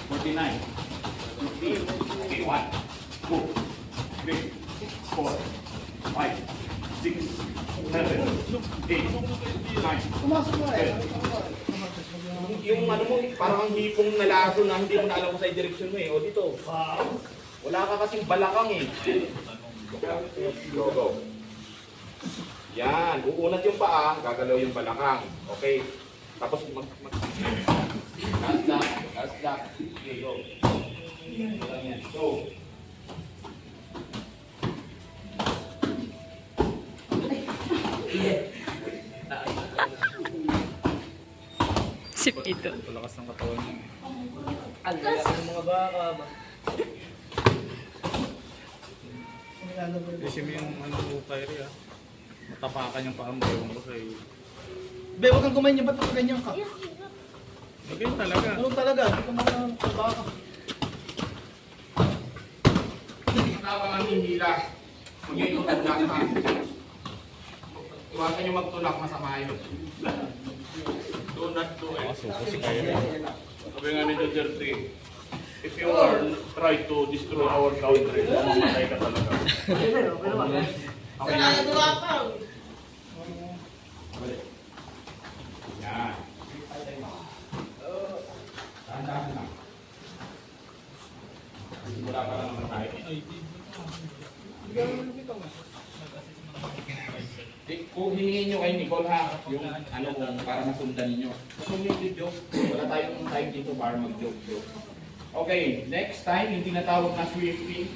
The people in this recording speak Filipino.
49, 50. Okay, 1, 2, 3, 4, 5, 6, 7, 8, 9, Pumasok na eh. 10. Yung ano mo, parang ang hipong na laso na hindi mo na alam kung sa direksyon mo eh. O dito, wala ka kasing balakang eh. Go, go. Yan, uunat yung paa, gagalaw yung balakang. Okay. Tapos last lock. Okay, go. Yan, go. Si Pito. Lakas ng katawan niya. Ang lakas ng mga baka ba? Kasi may yung ano ko Kyrie ah. Matapakan yung paa mo. Ewan ko sa'yo. Be, huwag kang kumain niya. Ba't pa ganyan ka? Magayon talaga. Ano talaga? Hindi ka mga baka. Tawag ang hihila. Mag-iikot ang lakas. Iwasan nyo magtulak, masama yun. Do not do it. Suko si Kyrie. Sabi nga ni Dr. T, if you are try to destroy our country, mamamatay ka talaga. Okay. Yan. Tahan-tahan lang. Wala pa lang naman tayo. Kung hihingin nyo kay Nicole ha, yung ano kung para masundan ninyo. Kung yung joke, wala tayong time dito para mag-joke. Okay, next time, yung tinatawag na sweeping.